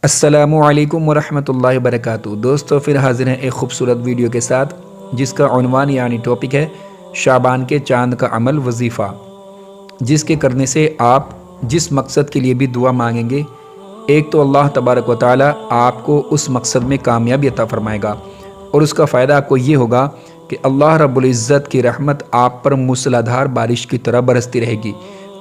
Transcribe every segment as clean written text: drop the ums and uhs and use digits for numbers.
अस्सलामु अलैकुम वरहमतुल्लाहि वबरकातुहू। दोस्तों फिर हाजिर हैं एक खूबसूरत वीडियो के साथ जिसका उन्वान यानी टॉपिक है शाबान के चांद का अमल वजीफ़ा, जिसके करने से आप जिस मकसद के लिए भी दुआ मांगेंगे, एक तो अल्लाह तबारक व तआला आपको उस मकसद में कामयाबी अता फ़रमाएगा और उसका फ़ायदा आपको ये होगा कि अल्लाह रब्बुल इज़्ज़त की रहमत आप पर मूसलाधार बारिश की तरह बरसती रहेगी।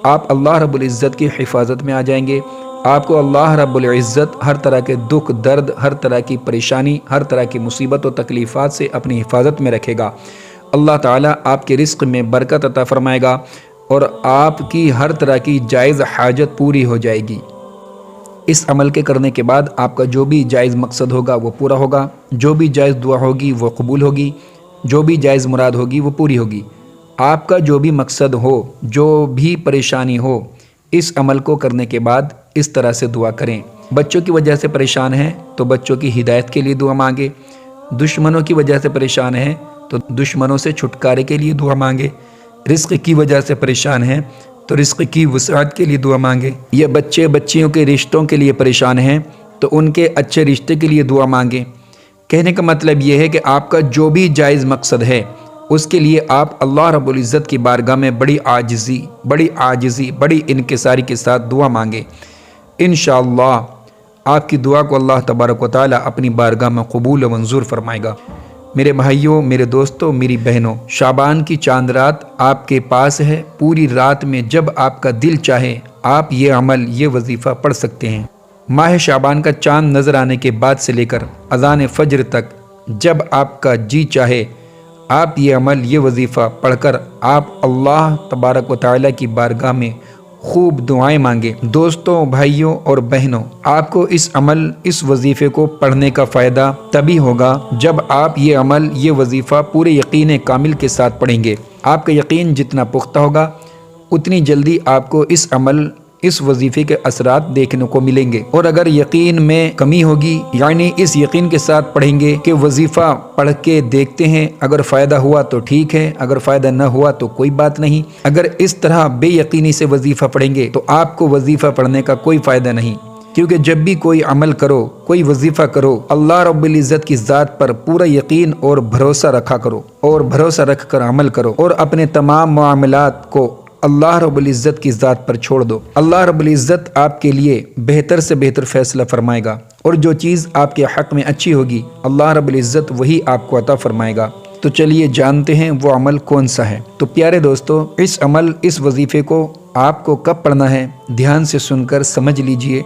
आप अल्लाह रब्बुल इज़्ज़त की हिफाजत में आ जाएंगे। आपको अल्लाह रब्बुल इज़्ज़त हर तरह के दुख दर्द, हर तरह की परेशानी, हर तरह की मुसीबत और तकलीफ़ात से अपनी हिफाजत में रखेगा। अल्लाह ताला आपके रिज़्क़ में बरकत अता फ़रमाएगा और आपकी हर तरह की जायज़ हाजत पूरी हो जाएगी। इस अमल के करने के बाद आपका जो भी जायज़ मकसद होगा वो पूरा होगा, जो भी जायज़ दुआ होगी वो कबूल होगी, जो भी जायज़ मुराद होगी वो पूरी होगी। आपका जो भी मकसद हो, जो भी परेशानी हो, इस अमल को करने के बाद इस तरह से दुआ करें। बच्चों की वजह से परेशान हैं तो बच्चों की हिदायत के लिए दुआ मांगे। दुश्मनों की वजह से परेशान हैं तो दुश्मनों से छुटकारे के लिए दुआ मांगे। रिज़्क़ की वजह से परेशान हैं तो रिज़्क़ की वसाअत के लिए दुआ मांगे। या बच्चे बच्चियों के रिश्तों के लिए परेशान हैं तो उनके अच्छे रिश्ते के लिए दुआ मांगे। कहने का मतलब ये है कि आपका जो भी जायज़ मकसद है उसके लिए आप अल्लाह रब्बुल इज़्ज़त की बारगाह में बड़ी आजिज़ी बड़ी इनकिसारी के साथ दुआ मांगे। इंशाअल्लाह आपकी दुआ को अल्लाह तबारक व तआला अपनी बारगाह में कबूल व मंजूर फरमाएगा। मेरे भाइयों, मेरे दोस्तों, मेरी बहनों, शाबान की चांद रात आपके पास है। पूरी रात में जब आपका दिल चाहे आप ये अमल, ये वजीफ़ा पढ़ सकते हैं। माह शाबान का चांद नज़र आने के बाद से लेकर अज़ान फ़ज्र तक जब आपका जी चाहे आप ये अमल, ये वजीफ़ा पढ़कर आप अल्लाह तबारक व तआला की बारगाह में खूब दुआएं मांगे। दोस्तों, भाइयों और बहनों, आपको इस अमल, इस वजीफ़े को पढ़ने का फ़ायदा तभी होगा जब आप ये अमल, ये वजीफ़ा पूरे यकीन कामिल के साथ पढ़ेंगे। आपका यकीन जितना पुख्ता होगा उतनी जल्दी आपको इस अमल, इस वजीफ़े के असरात देखने को मिलेंगे। और अगर यकीन में कमी होगी, यानी इस यकीन के साथ पढ़ेंगे कि वजीफ़ा पढ़ के देखते हैं, अगर फ़ायदा हुआ तो ठीक है, अगर फ़ायदा न हुआ तो कोई बात नहीं। अगर इस तरह बेयकीनी से वजीफ़ा पढ़ेंगे तो आपको वजीफ़ा पढ़ने का कोई फ़ायदा नहीं। क्योंकि जब भी कोई अमल करो, कोई वजीफ़ा करो, अल्लाह रब्बुल इज़्ज़त की ज़ात पर पूरा यकीन और भरोसा रखा करो और भरोसा रख कर अमल करो और अपने तमाम मामलात को अल्लाह रब्बुल इज़्ज़त की ज़ात पर छोड़ दो। अल्लाह रब्बुल इज़्ज़त आपके लिए बेहतर से बेहतर फ़ैसला फरमाएगा और जो चीज़ आपके हक़ में अच्छी होगी अल्लाह रब्बुल इज़्ज़त वही आपको अता फरमाएगा। तो चलिए जानते हैं वो अमल कौन सा है। तो प्यारे दोस्तों, इस अमल, इस वजीफ़े को आपको कब पढ़ना है ध्यान से सुनकर समझ लीजिए।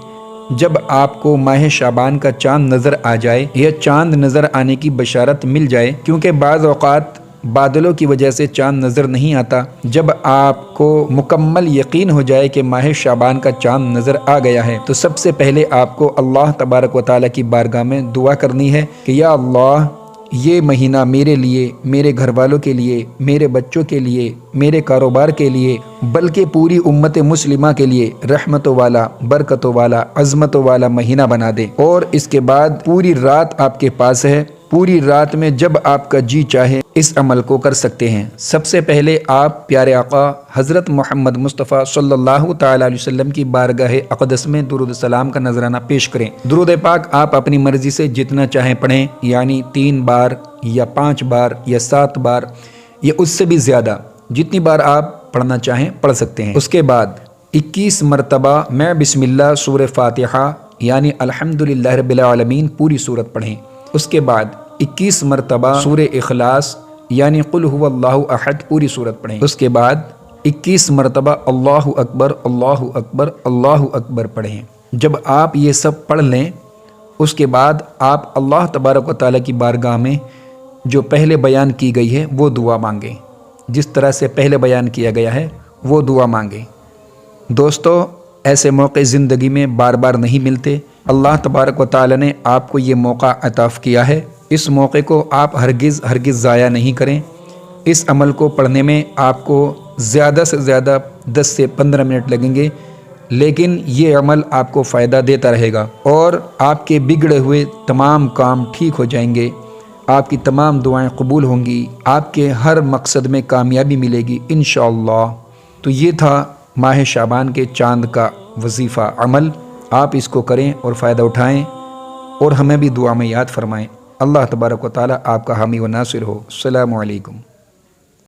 जब आपको माह शाबान का चाँद नज़र आ जाए या चाँद नज़र आने की बशारत मिल जाए, क्योंकि बाज़ औक़ात बादलों की वजह से चाँद नज़र नहीं आता। जब आपको मुकम्मल यकीन हो जाए कि माह शाबान का चाँद नज़र आ गया है तो सबसे पहले आपको अल्लाह तबारक व तआला की बारगाह में दुआ करनी है कि या अल्लाह, ये महीना मेरे लिए, मेरे घर वालों के लिए, मेरे बच्चों के लिए, मेरे कारोबार के लिए, बल्कि पूरी उम्मत मुस्लिमा के लिए रहमतों वाला, बरकतों वाला, अज़मतों वाला महीना बना दे। और इसके बाद पूरी रात आपके पास है। पूरी रात में जब आपका जी चाहे इस अमल को कर सकते हैं। सबसे पहले आप प्यारे आका हज़रत मोहम्मद मुस्तफ़ा सल्लल्लाहु तआला अलैहि वसल्लम की बारगाह अक़दस में दुरूद सलाम का नजराना पेश करें। दुरूद पाक आप अपनी मर्ज़ी से जितना चाहें पढ़ें, यानी 3 बार या 5 बार या 7 बार या उससे भी ज़्यादा, जितनी बार आप पढ़ना चाहें पढ़ सकते हैं। उसके बाद 21 मरतबा मैं बिस्मिल्लाह सूरह फ़ातिहा यानी अल्हम्दुलिल्लाह रब्बिल आलमीन पूरी सूरत पढ़ें। उसके बाद 21 मरतबा सूरह इखलास यानी कुल हुवल्लाहु अहद पूरी सूरत पढ़ें। उसके बाद 21 मरतबा अल्लाहु अकबर अल्लाहु अकबर अल्लाहु अकबर पढ़ें। जब आप ये सब पढ़ लें उसके बाद आप अल्लाह तबारक व तआला की बारगाह में जो पहले बयान की गई है वो दुआ मांगें। जिस तरह से पहले बयान किया गया है वो दुआ मांगें। दोस्तों, ऐसे मौके ज़िंदगी में बार बार नहीं मिलते। अल्लाह तबारक व तआला ने आपको ये मौका अता किया है। इस मौके को आप हरगिज़ ज़ाया नहीं करें। इस अमल को पढ़ने में आपको ज़्यादा से ज़्यादा 10 से 15 मिनट लगेंगे, लेकिन ये अमल आपको फ़ायदा देता रहेगा और आपके बिगड़े हुए तमाम काम ठीक हो जाएंगे। आपकी तमाम दुआएं कबूल होंगी, आपके हर मकसद में कामयाबी मिलेगी इंशाअल्लाह। तो ये था माह शाबान के चाँद का वजीफ़ा अमल। آپ اس کو کریں اور فائدہ اٹھائیں اور ہمیں بھی دعا میں یاد فرمائیں۔ اللہ تبارک و تعالیٰ آپ کا حامی و ناصر ہو۔ السلام علیکم۔